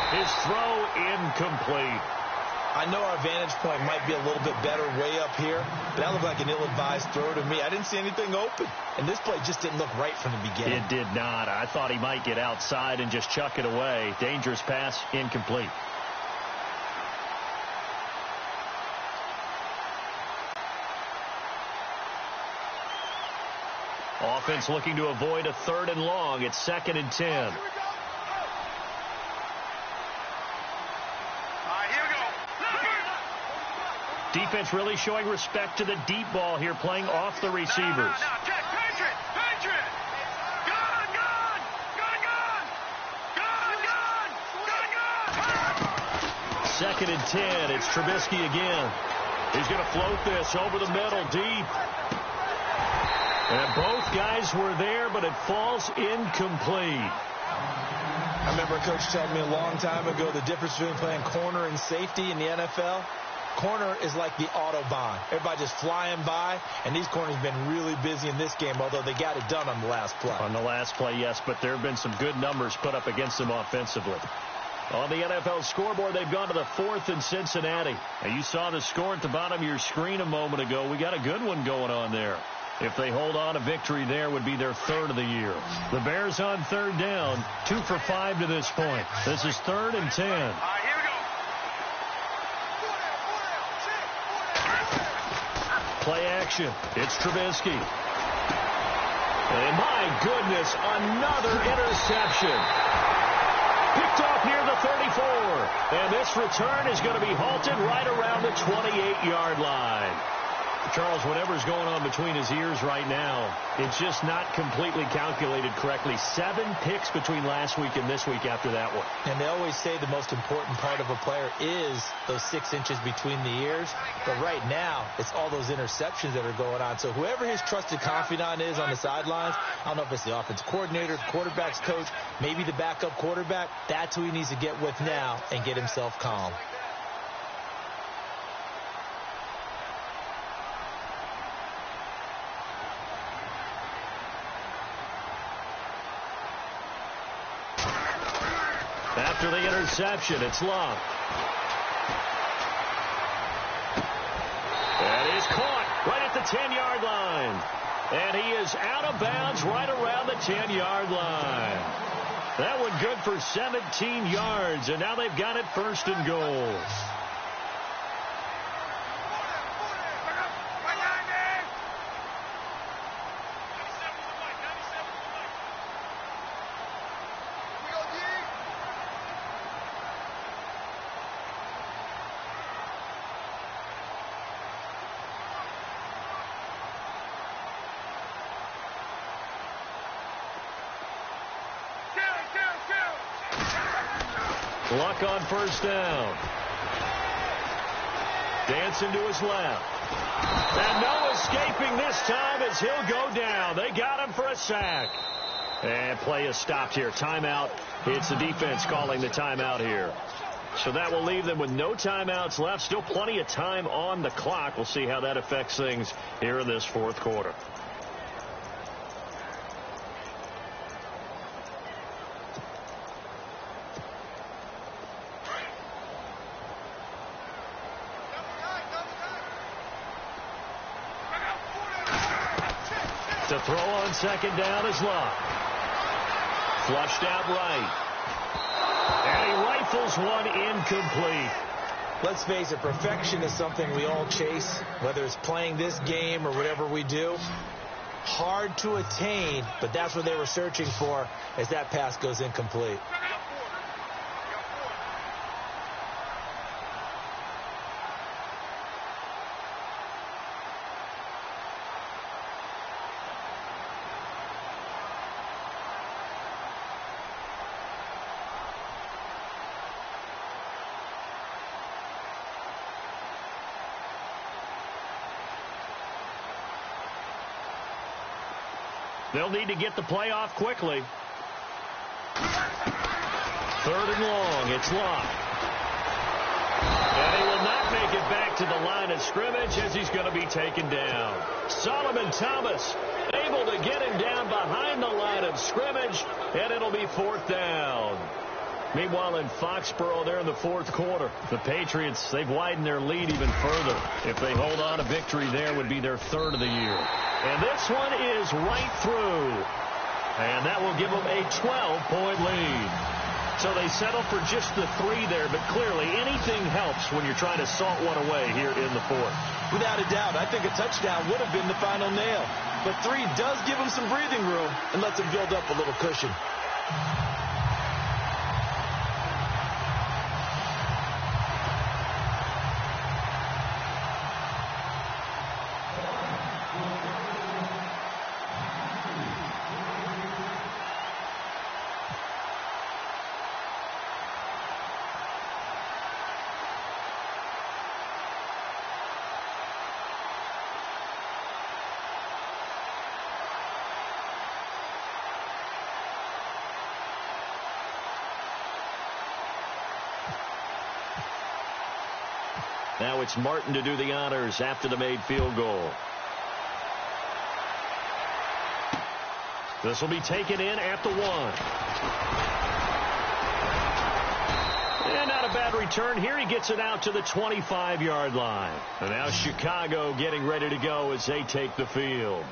His throw incomplete. I know our vantage point might be a little bit better way up here, but that looked like an ill-advised throw to me. I didn't see anything open, and this play just didn't look right from the beginning. It did not. I thought he might get outside and just chuck it away. Dangerous pass, incomplete. Offense looking to avoid a 3rd and long. It's 2nd and 10. Defense really showing respect to the deep ball here, playing off the receivers. Second and 10. It's Trubisky again. He's going to float this over the middle, deep. And both guys were there, but it falls incomplete. I remember a coach telling me a long time ago the difference between playing corner and safety in the NFL. Corner is like the Autobahn. Everybody just flying by, and these corners have been really busy in this game, although they got it done on the last play. On the last play, yes, but there have been some good numbers put up against them offensively. On the NFL scoreboard, they've gone to the 4th in Cincinnati. And you saw the score at the bottom of your screen a moment ago. We got a good one going on there. If they hold on, a victory there would be their 3rd of the year. The Bears on 3rd down, 2 for 5 to this point. This is 3rd and 10. All right, here we go. Play action. It's Trubisky. And my goodness, another interception. Picked off near the 34. And this return is going to be halted right around the 28-yard line. Charles, whatever's going on between his ears right now, it's just not completely calculated correctly. 7 picks between last week and this week after that one. And they always say the most important part of a player is those 6 inches between the ears. But right now, it's all those interceptions that are going on. So whoever his trusted confidant is on the sidelines, I don't know if it's the offensive coordinator, the quarterback's coach, maybe the backup quarterback, that's who he needs to get with now and get himself calm. After the interception, it's Love. And he's caught right at the 10-yard line. And he is out of bounds right around the 10-yard line. That one good for 17 yards, and now they've got it 1st and goal. Luck on 1st down. Dancing to his left. And no escaping this time as he'll go down. They got him for a sack. And play is stopped here. Timeout. It's the defense calling the timeout here. So that will leave them with no timeouts left. Still plenty of time on the clock. We'll see how that affects things here in this 4th quarter. To throw on 2nd down is Love. Flushed out right. And he rifles one incomplete. Let's face it, perfection is something we all chase, whether it's playing this game or whatever we do. Hard to attain, but that's what they were searching for as that pass goes incomplete. They'll need to get the play off quickly. 3rd and long. It's Love. And he will not make it back to the line of scrimmage as he's going to be taken down. Solomon Thomas able to get him down behind the line of scrimmage, and it'll be 4th down. Meanwhile, in Foxborough, they're in the 4th quarter. The Patriots, they've widened their lead even further. If they hold on, a victory there would be their 3rd of the year. And this one is right through. And that will give them a 12-point lead. So they settle for just the 3 there, but clearly anything helps when you're trying to salt one away here in the 4th. Without a doubt, I think a touchdown would have been the final nail. But 3 does give them some breathing room and lets them build up a little cushion. Now it's Martin to do the honors after the made field goal. This will be taken in at the 1. And not a bad return here. He gets it out to the 25-yard line. And now Chicago getting ready to go as they take the field.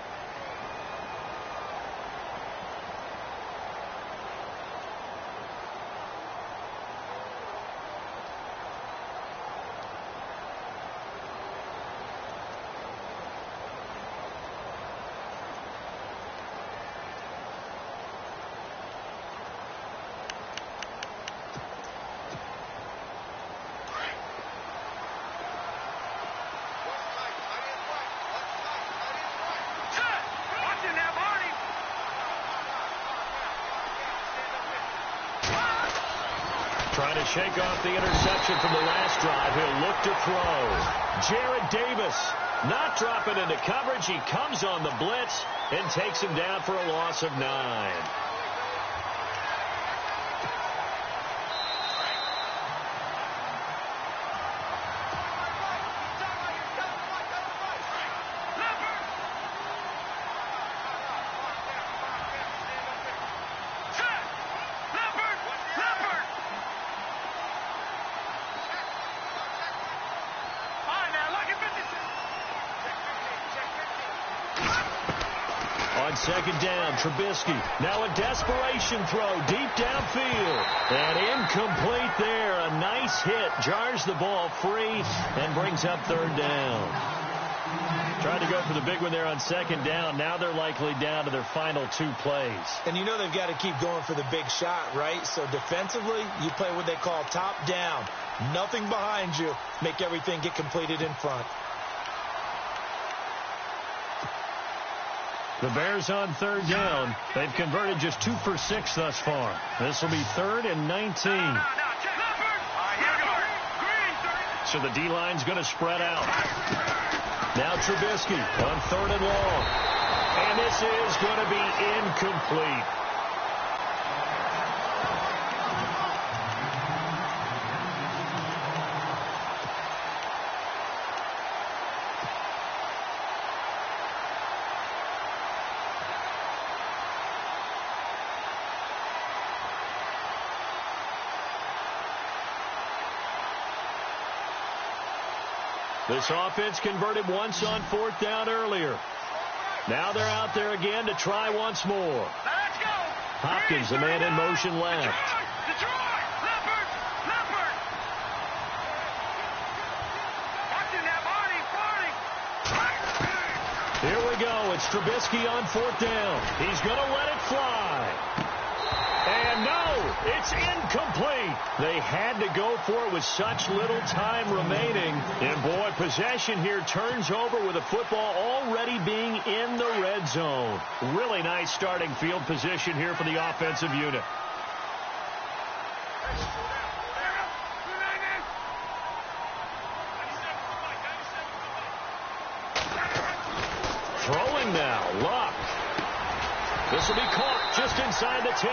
Trying to shake off the interception from the last drive. He'll look to throw. Jared Davis not dropping into coverage. He comes on the blitz and takes him down for a loss of 9. On second down, Trubisky. Now a desperation throw deep downfield. And incomplete there. A nice hit. Jars the ball free and brings up third down. Tried to go for the big one there on second down. Now they're likely down to their final 2 plays. And you know they've got to keep going for the big shot, right? So defensively, you play what they call top down. Nothing behind you. Make everything get completed in front. The Bears on third down. They've converted just 2 for 6 thus far. This will be 3rd and 19. So the D-line's going to spread out. Now Trubisky on 3rd and long. And this is going to be incomplete. This offense converted once on 4th down earlier. Now they're out there again to try once more. Hopkins, the man in motion left. Here we go. It's Trubisky on 4th down. He's going to let it fly. And no, it's incomplete. They had to go for it with such little time remaining. And boy, possession here turns over with the football already being in the red zone. Really nice starting field position here for the offensive unit. Throwing now, Luck. This will be caught just inside the 10.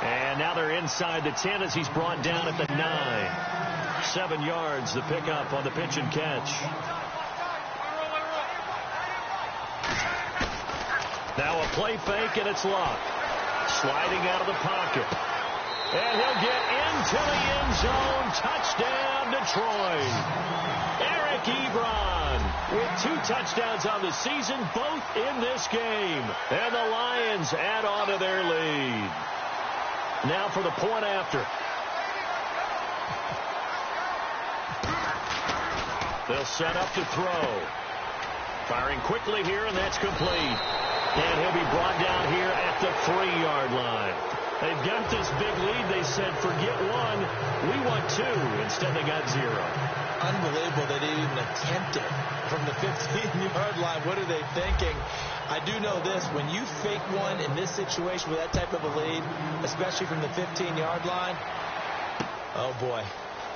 And now they're inside the 10 as he's brought down at the 9. 7 yards, the pickup on the pitch and catch. Now a play fake, and it's Luck. Sliding out of the pocket. And he'll get into the end zone. Touchdown, Detroit. Eric Ebron with 2 touchdowns on the season, both in this game. And the Lions add on to their lead. Now for the point after. They'll set up to throw. Firing quickly here, and that's complete. And he'll be brought down here at the 3-yard line. They've got this big lead. They said, forget 1. We want 2. Instead, they got 0. Unbelievable they didn't even attempt it from the 15-yard line. What are they thinking? I do know this. When you fake one in this situation with that type of a lead, especially from the 15-yard line, oh, boy.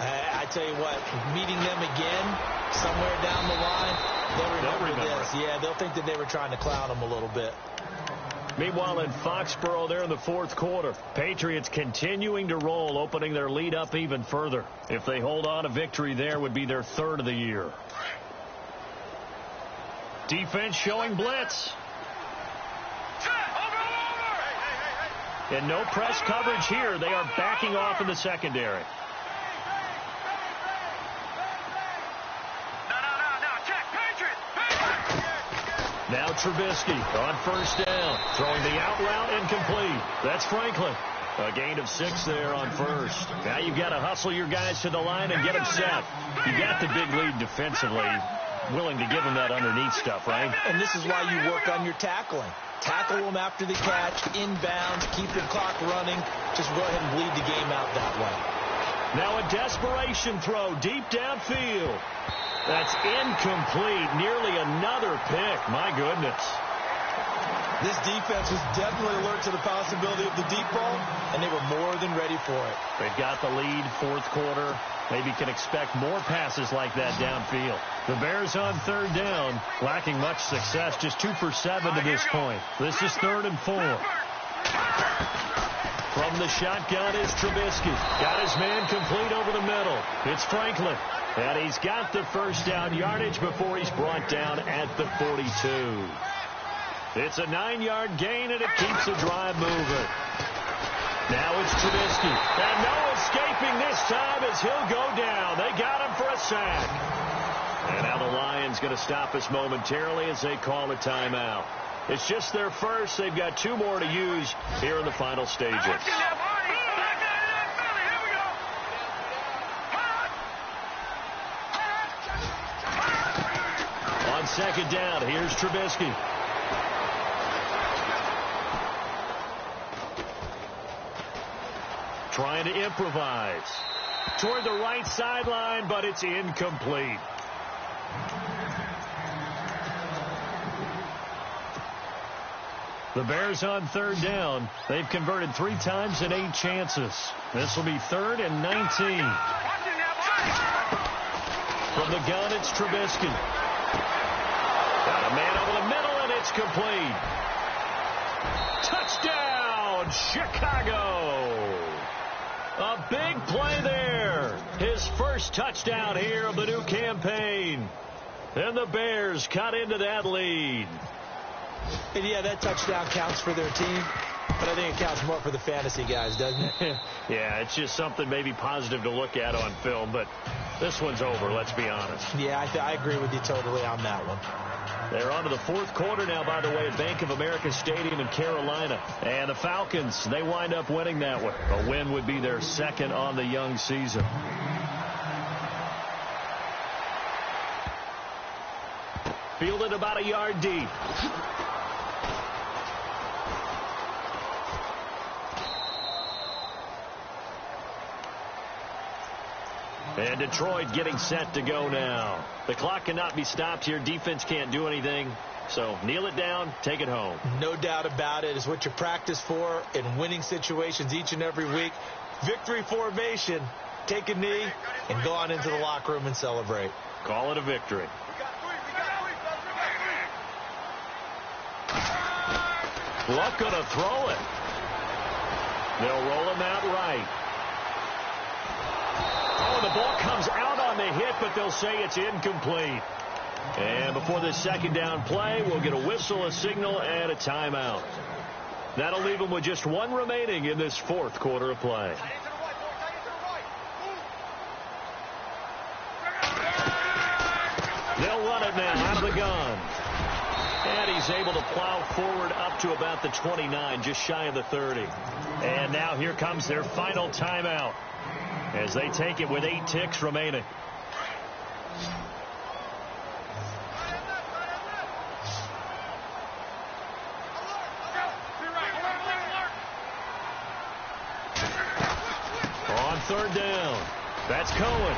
I tell you what, meeting them again somewhere down the line, they'll remember this. Yeah, they'll think that they were trying to clown them a little bit. Meanwhile, in Foxborough, there in the fourth quarter, Patriots continuing to roll, opening their lead up even further. If they hold on, a victory there would be their third of the year. Defense showing blitz. And no press coverage here. They are backing off in the secondary. Now Trubisky on first down. Throwing the out route incomplete. That's Franklin. A gain of 6 there on first. Now you've got to hustle your guys to the line and get them set. You got the big lead defensively. Willing to give them that underneath stuff, right? And this is why you work on your tackling. Tackle them after the catch, inbounds, keep the clock running. Just go ahead and bleed the game out that way. Now a desperation throw deep downfield. That's incomplete. Nearly another pick. My goodness. This defense was definitely alert to the possibility of the deep ball, and they were more than ready for it. They've got the lead, fourth quarter. Maybe can expect more passes like that downfield. The Bears on third down, lacking much success, just 2 for 7 to this point. This is 3rd and 4. From the shotgun is Trubisky. Got his man complete over the middle. It's Franklin. And he's got the first down yardage before he's brought down at the 42. It's a 9-yard gain, and it keeps the drive moving. Now it's Trubisky. And no escaping this time as he'll go down. They got him for a sack. And now the Lions going to stop us momentarily as they call a timeout. It's just their first. They've got 2 more to use here in the final stages. On second down, here's Trubisky. Trying to improvise. Toward the right sideline, but it's incomplete. The Bears on third down. They've converted 3 times in 8 chances. This will be 3rd and 19. From the gun, it's Trubisky. Got a man over the middle, and it's complete. Touchdown, Chicago. A big play there. His first touchdown here of the new campaign. And the Bears cut into that lead. And yeah, that touchdown counts for their team, but I think it counts more for the fantasy guys, doesn't it? Yeah, it's just something maybe positive to look at on film, but this one's over, let's be honest. Yeah, I agree with you totally on that one. They're on to the fourth quarter now, by the way, at Bank of America Stadium in Carolina. And the Falcons, they wind up winning that one. A win would be their 2nd on the young season. Fielded about a yard deep. And Detroit getting set to go now. The clock cannot be stopped here. Defense can't do anything. So kneel it down, take it home. No doubt about it. It's what you practice for in winning situations each and every week. Victory formation. Take a knee and go on into the locker room and celebrate. Call it a victory. Luck going to throw it. They'll roll him out right. Oh, the ball comes out on the hit, but they'll say it's incomplete. And before this second down play, we'll get a whistle, a signal, and a timeout. That'll leave them with just 1 remaining in this fourth quarter of play. They'll run it now out of the gun. And he's able to plow forward up to about the 29, just shy of the 30. And now here comes their final timeout as they take it with 8 ticks remaining. On third down, that's Cohen.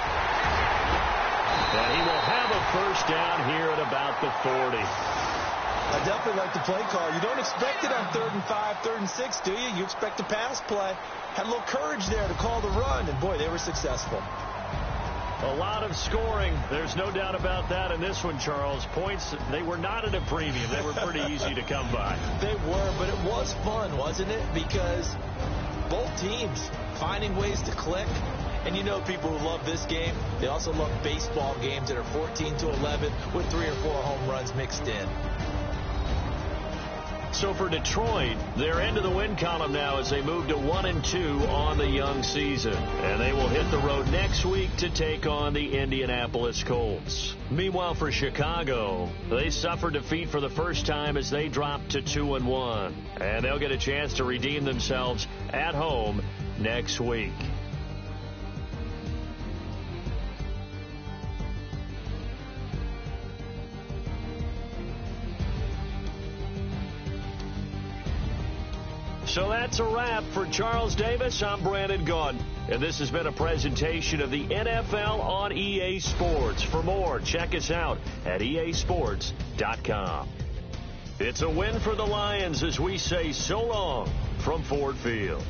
And he will have a first down here at about the 40. I definitely like the play call. You don't expect it on 3rd and 5, 3rd and 6, do you? You expect a pass play. Had a little courage there to call the run, and boy, they were successful. A lot of scoring. There's no doubt about that in this one, Charles. Points, they were not at a premium. They were pretty easy to come by. They were, but it was fun, wasn't it? Because both teams finding ways to click. And you know people who love this game, they also love baseball games that are 14-11 with 3 or 4 home runs mixed in. So for Detroit, they're into the win column now as they move to 1-2 on the young season. And they will hit the road next week to take on the Indianapolis Colts. Meanwhile, for Chicago, they suffered defeat for the first time as they dropped to 2-1. And they'll get a chance to redeem themselves at home next week. So that's a wrap. For Charles Davis, I'm Brandon Gaudin. And this has been a presentation of the NFL on EA Sports. For more, check us out at easports.com. It's a win for the Lions as we say so long from Ford Field.